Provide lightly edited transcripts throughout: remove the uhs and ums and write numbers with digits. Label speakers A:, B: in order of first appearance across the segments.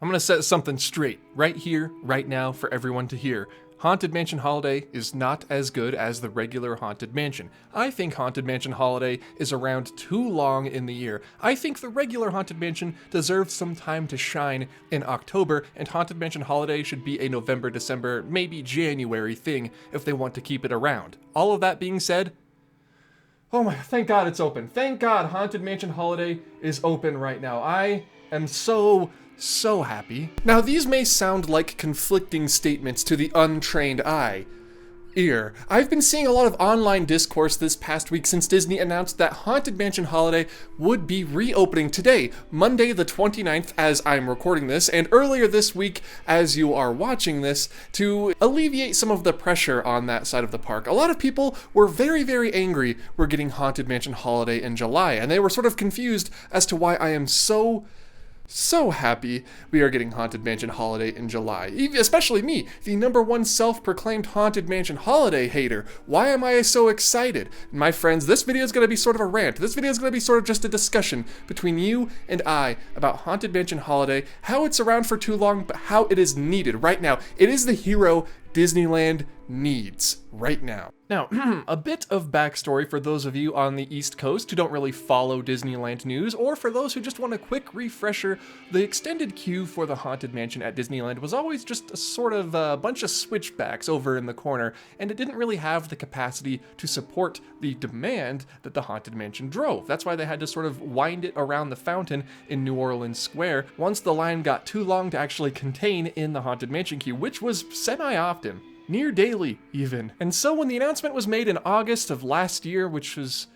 A: I'm gonna set something straight right here, right now, for everyone to hear. Haunted Mansion Holiday is not as good as the regular Haunted Mansion. I think Haunted Mansion Holiday is around too long in the year. I think the regular Haunted Mansion deserves some time to shine in October, and Haunted Mansion Holiday should be a November, December, maybe January thing if they want to keep it around. All of that being said, oh my, thank God it's open. Thank God Haunted Mansion Holiday is open right now. I am so happy. Now, these may sound like conflicting statements to the untrained eye. I've been seeing a lot of online discourse this past week since Disney announced that Haunted Mansion Holiday would be reopening today, Monday the 29th, as I'm recording this, and earlier this week as you are watching this, to alleviate some of the pressure on that side of the park. A lot of people were very angry we're getting Haunted Mansion Holiday in July, and they were sort of confused as to why I am so happy we are getting Haunted Mansion Holiday in July. Especially me, the #1 self-proclaimed Haunted Mansion Holiday hater. Why am I so excited? My friends, this video is going to be sort of a rant. This video is going to be sort of just a discussion between you and I about Haunted Mansion Holiday, how it's around for too long, but how it is needed right now. It is the hero Disneyland needs right now. Now, a bit of backstory for those of you on the East Coast who don't really follow Disneyland news, or for those who just want a quick refresher. The extended queue for the Haunted Mansion at Disneyland was always just a sort of a bunch of switchbacks over in the corner, and it didn't really have the capacity to support the demand that the Haunted Mansion drove. That's why they had to sort of wind it around the fountain in New Orleans Square once the line got too long to actually contain in the Haunted Mansion queue, which was semi-often. Near daily, even. And so when the announcement was made in August of last year, which was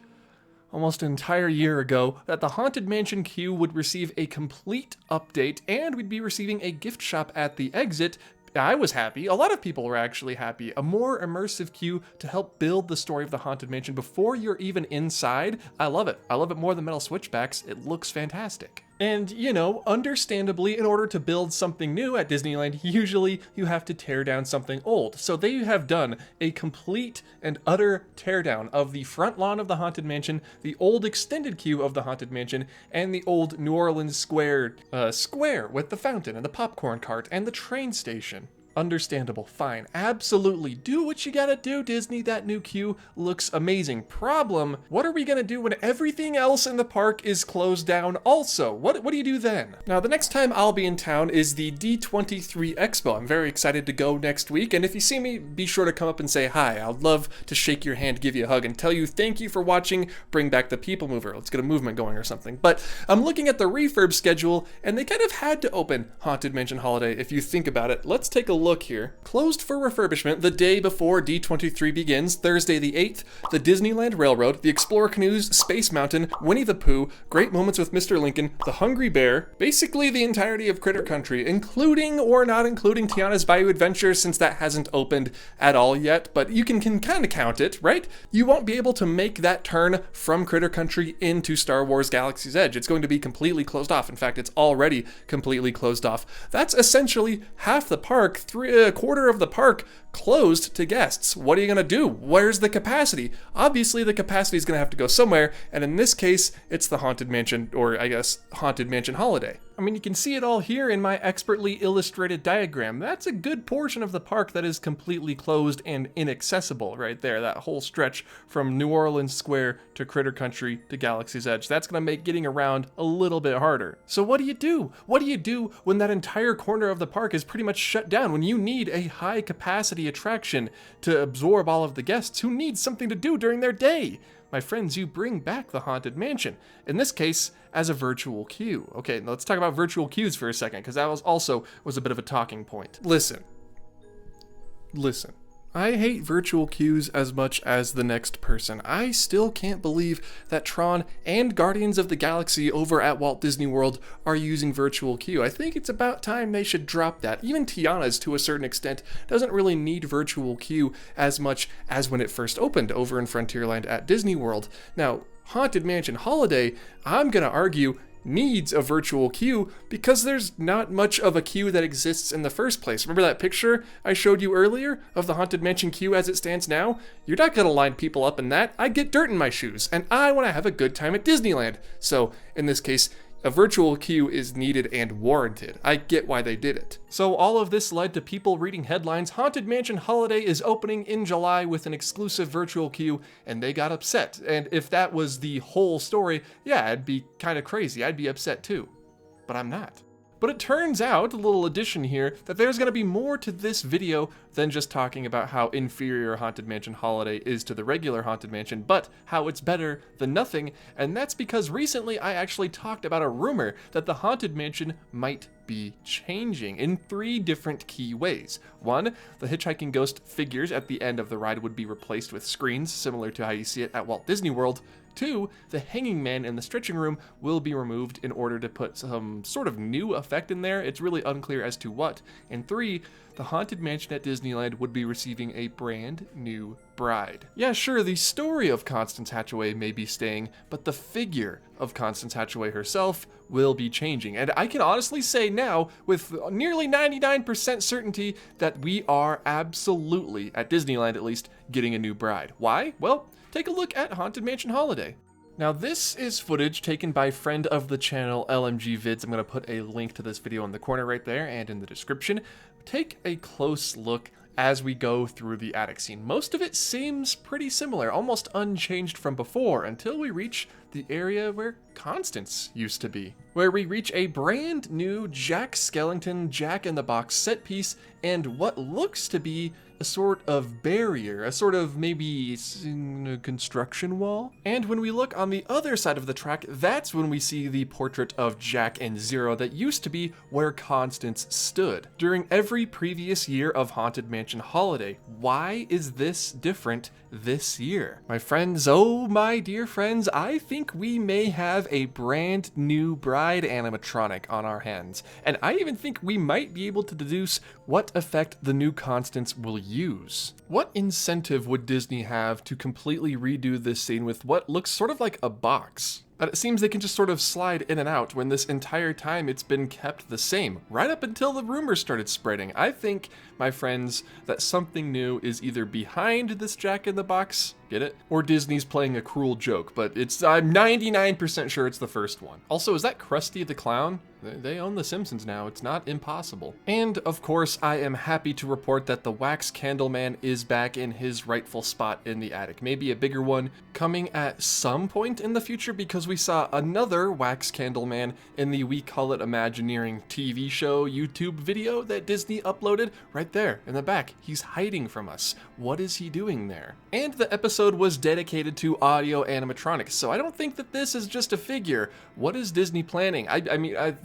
A: almost an entire year ago, that the Haunted Mansion queue would receive a complete update and we'd be receiving a gift shop at the exit, I was happy. A lot of people were actually happy. A more immersive queue to help build the story of the Haunted Mansion before you're even inside. I love it. I love it more than metal switchbacks. It looks fantastic. And, you know, understandably, in order to build something new at Disneyland, usually you have to tear down something old. So they have done a complete and utter teardown of the front lawn of the Haunted Mansion, the old extended queue of the Haunted Mansion, and the old New Orleans Square with the fountain and the popcorn cart and the train station. Understandable, fine, absolutely, do what you gotta do, Disney. That new queue looks amazing. Problem, what are we gonna do when everything else in the park is closed down also? What do you do then? Now, the next time I'll be in town is the D23 Expo. I'm very excited to go next week, and if you see me, be sure to come up and say hi. I'd love to shake your hand, give you a hug, and tell you thank you for watching, bring back the People Mover. Let's get a movement going or something. But I'm looking at the refurb schedule, and they kind of had to open Haunted Mansion Holiday if you think about it. Let's take a look here. Closed for refurbishment the day before D23 begins, Thursday the 8th, the Disneyland Railroad, the Explorer Canoes, Space Mountain, Winnie the Pooh, Great Moments with Mr. Lincoln, the Hungry Bear, basically the entirety of Critter Country, including or not including Tiana's Bayou Adventure, since that hasn't opened at all yet, but you can kind of count it, right? You won't be able to make that turn from Critter Country into Star Wars Galaxy's Edge. It's going to be completely closed off. In fact, it's already completely closed off. That's essentially half the park, a quarter of the park closed to guests. What are you gonna do? Where's the capacity? Obviously, the capacity is gonna have to go somewhere, and in this case, it's the Haunted Mansion, or I guess, Haunted Mansion Holiday. I mean, you can see it all here in my expertly illustrated diagram. That's a good portion of the park that is completely closed and inaccessible right there. That whole stretch from New Orleans Square to Critter Country to Galaxy's Edge. That's gonna make getting around a little bit harder. So what do you do? What do you do when that entire corner of the park is pretty much shut down? When you need a high capacity attraction to absorb all of the guests who need something to do during their day? My friends, you bring back the Haunted Mansion. In this case, as a virtual queue. Okay, let's talk about virtual queues for a second, because that was a bit of a talking point. Listen. I hate virtual queues as much as the next person. I still can't believe that Tron and Guardians of the Galaxy over at Walt Disney World are using virtual queue. I think it's about time they should drop that. Even Tiana's, to a certain extent, doesn't really need virtual queue as much as when it first opened over in Frontierland at Disney World. Now, Haunted Mansion Holiday, I'm gonna argue, needs a virtual queue because there's not much of a queue that exists in the first place. Remember that picture I showed you earlier of the Haunted Mansion queue as it stands now? You're not gonna line people up in that. I get dirt in my shoes, and I want to have a good time at Disneyland. So, in this case, A virtual queue is needed and warranted. I get why they did it. So all of this led to people reading headlines, Haunted Mansion Holiday is opening in July with an exclusive virtual queue, and they got upset. And if that was the whole story, yeah, it'd be kind of crazy. I'd be upset too. But I'm not. But it turns out, a little addition here, that there's going to be more to this video than just talking about how inferior Haunted Mansion Holiday is to the regular Haunted Mansion, but how it's better than nothing, and that's because recently I actually talked about a rumor that the Haunted Mansion might be changing in 3 different key ways. 1, the hitchhiking ghost figures at the end of the ride would be replaced with screens, similar to how you see it at Walt Disney World. 2, the hanging man in the stretching room will be removed in order to put some sort of new effect in there. It's really unclear as to what. And 3, the Haunted Mansion at Disneyland would be receiving a brand new bride. Yeah, sure, the story of Constance Hatchaway may be staying, but the figure of Constance Hatchaway herself will be changing. And I can honestly say now, with nearly 99% certainty, that we are absolutely, at Disneyland at least, getting a new bride. Why? Well, take a look at Haunted Mansion Holiday. Now this is footage taken by friend of the channel LMG Vids. I'm going to put a link to this video in the corner right there and in the description. Take a close look as we go through the attic scene. Most of it seems pretty similar, almost unchanged from before, until we reach the area where Constance used to be, where we reach a brand new Jack Skellington Jack-in-the-Box set piece and what looks to be a sort of barrier, a sort of maybe construction wall. And when we look on the other side of the track, that's when we see the portrait of Jack and Zero that used to be where Constance stood during every previous year of Haunted Mansion Holiday. Why is this different this year? My friends, oh my dear friends, I think we may have a brand new bride animatronic on our hands. And I even think we might be able to deduce what effect the new Constance will use. What incentive would Disney have to completely redo this scene with what looks sort of like a box? That it seems they can just sort of slide in and out when this entire time it's been kept the same, right up until the rumors started spreading. I think, my friends, that something new is either behind this Jack-in-the-Box, get it? Or Disney's playing a cruel joke, but I'm 99% sure it's the first one. Also, is that Krusty the Clown? They own The Simpsons now, it's not impossible. And of course, I am happy to report that the Wax Candle Man is back in his rightful spot in the attic. Maybe a bigger one coming at some point in the future, because we saw another Wax Candle Man in the We Call It Imagineering TV show YouTube video that Disney uploaded right there in the back. He's hiding from us. What is he doing there? And the episode was dedicated to audio animatronics, so I don't think that this is just a figure. What is Disney planning?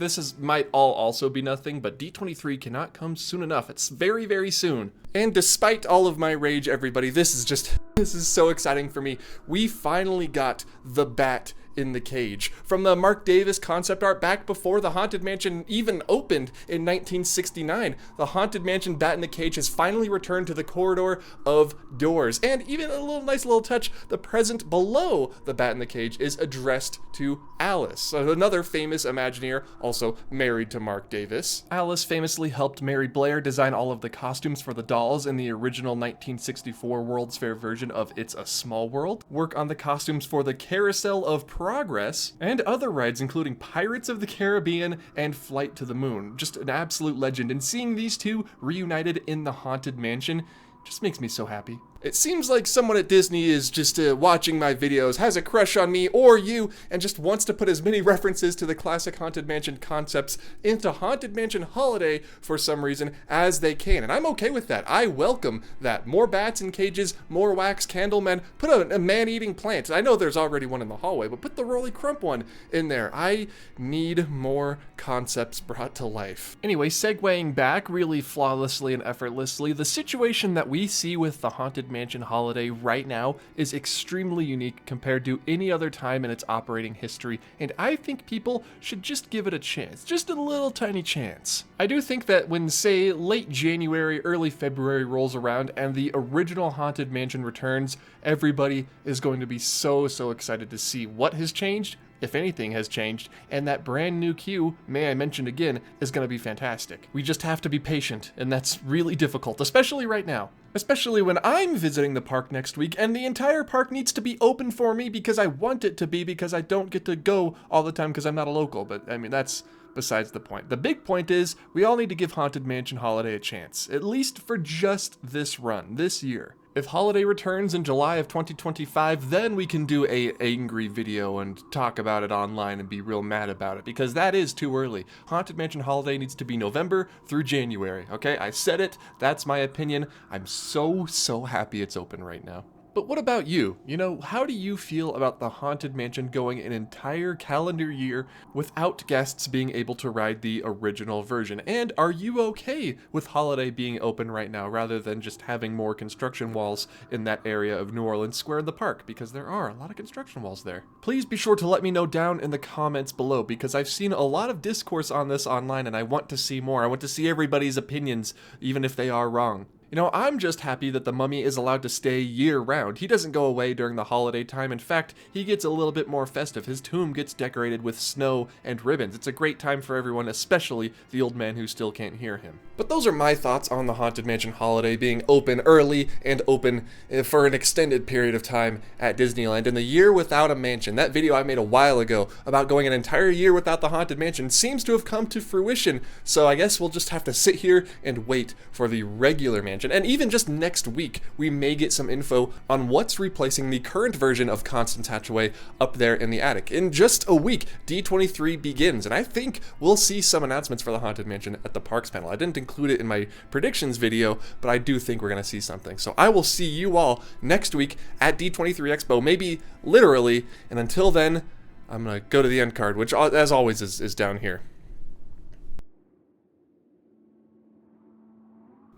A: This might all also be nothing, but D23 cannot come soon enough. It's very, very soon. And despite all of my rage, everybody, this is so exciting for me. We finally got the bat in the cage. From the Mark Davis concept art back before the Haunted Mansion even opened in 1969, the Haunted Mansion bat in the cage has finally returned to the corridor of doors. And even a nice little touch, the present below the bat in the cage is addressed to Alice, another famous Imagineer, also married to Mark Davis. Alice famously helped Mary Blair design all of the costumes for the dolls in the original 1964 World's Fair version of It's a Small World, work on the costumes for the Carousel of Progress, and other rides including Pirates of the Caribbean and Flight to the Moon. Just an absolute legend, and seeing these two reunited in the Haunted Mansion just makes me so happy. It seems like someone at Disney is just watching my videos, has a crush on me or you, and just wants to put as many references to the classic Haunted Mansion concepts into Haunted Mansion Holiday for some reason as they can. And I'm okay with that. I welcome that. More bats in cages, more wax candle men. Put a man-eating plant. I know there's already one in the hallway, but put the Rolly Crump one in there. I need more concepts brought to life. Anyway, segueing back really flawlessly and effortlessly, the situation that we see with the Haunted Mansion Holiday right now is extremely unique compared to any other time in its operating history, and I think people should just give it a chance, just a little tiny chance. I do think that when, say, late January, early February rolls around and the original Haunted Mansion returns, everybody is going to be so excited to see what has changed, if anything has changed, and that brand new queue, may I mention again, is going to be fantastic. We just have to be patient, and that's really difficult, especially right now. Especially when I'm visiting the park next week, and the entire park needs to be open for me because I want it to be, because I don't get to go all the time because I'm not a local. But I mean, that's besides the point. The big point is we all need to give Haunted Mansion Holiday a chance, at least for just this run, this year. If Holiday returns in July of 2025, then we can do a angry video and talk about it online and be real mad about it, because that is too early. Haunted Mansion Holiday needs to be November through January, okay? I said it, that's my opinion. I'm so happy it's open right now. But what about you? You know, how do you feel about the Haunted Mansion going an entire calendar year without guests being able to ride the original version? And are you okay with Holiday being open right now rather than just having more construction walls in that area of New Orleans Square in the park? Because there are a lot of construction walls there. Please be sure to let me know down in the comments below, because I've seen a lot of discourse on this online and I want to see more. I want to see everybody's opinions, even if they are wrong. You know, I'm just happy that the mummy is allowed to stay year-round. He doesn't go away during the holiday time. In fact, he gets a little bit more festive. His tomb gets decorated with snow and ribbons. It's a great time for everyone, especially the old man who still can't hear him. But those are my thoughts on the Haunted Mansion Holiday being open early and open for an extended period of time at Disneyland. And the year without a mansion, that video I made a while ago about going an entire year without the Haunted Mansion, seems to have come to fruition. So I guess we'll just have to sit here and wait for the regular mansion. And even just next week, we may get some info on what's replacing the current version of Constance Hatchaway up there in the attic. In just a week, D23 begins, and I think we'll see some announcements for the Haunted Mansion at the Parks panel. I didn't include it in my predictions video, but I do think we're going to see something. So I will see you all next week at D23 Expo, maybe literally, and until then, I'm going to go to the end card, which as always is down here.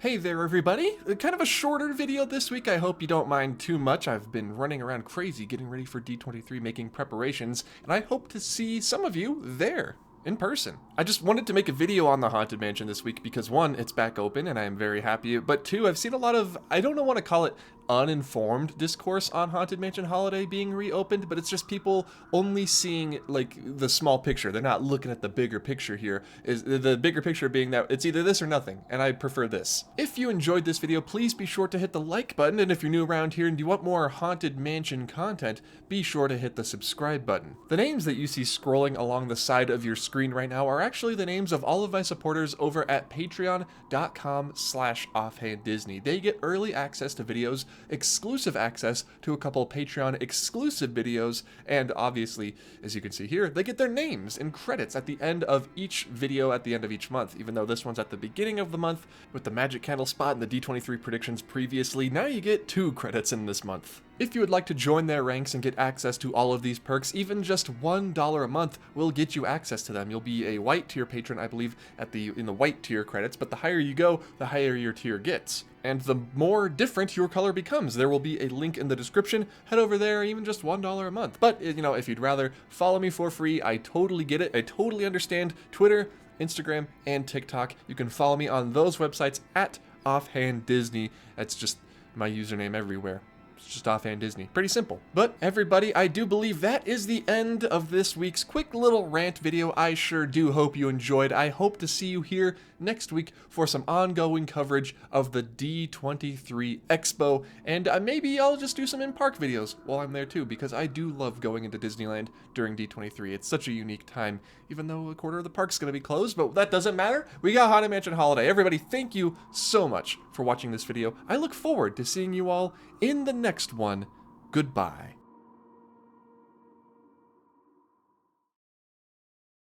A: Hey there everybody, kind of a shorter video this week. I hope you don't mind too much. I've been running around crazy getting ready for D23, making preparations, and I hope to see some of you there in person. I just wanted to make a video on the Haunted Mansion this week because one, it's back open and I am very happy, but two, I've seen a lot of, I don't want to call it uninformed discourse on Haunted Mansion Holiday being reopened, but it's just people only seeing like the small picture. They're not looking at the bigger picture here. Is the bigger picture being that it's either this or nothing, and I prefer this. If you enjoyed this video, please be sure to hit the like button, and if you're new around here and you want more Haunted Mansion content, be sure to hit the subscribe button. The names that you see scrolling along the side of your screen right now are actually the names of all of my supporters over at patreon.com/offhanddisney. They get early access to videos, exclusive access to a couple Patreon exclusive videos, and obviously, as you can see here, they get their names and credits at the end of each video at the end of each month. Even though this one's at the beginning of the month with the magic candle spot and the D23 predictions previously, now you get 2 credits in this month. If you would like to join their ranks and get access to all of these perks, even just $1 a month will get you access to them. You'll be a white tier patron, I believe, in the white tier credits, but the higher you go, the higher your tier gets. And the more different your color becomes. There will be a link in the description. Head over there, even just $1 a month. But, you know, if you'd rather follow me for free, I totally get it. I totally understand. Twitter, Instagram, and TikTok. You can follow me on those websites at offhanddisney. That's just my username everywhere. It's just Offhand Disney. Pretty simple. But everybody, I do believe that is the end of this week's quick little rant video. I sure do hope you enjoyed. I hope to see you here next week for some ongoing coverage of the D23 Expo, and maybe I'll just do some in-park videos while I'm there too, because I do love going into Disneyland during D23. It's such a unique time, even though a quarter of the park's going to be closed, but that doesn't matter. We got Haunted Mansion Holiday. Everybody, thank you so much for watching this video. I look forward to seeing you all in the next one. Goodbye.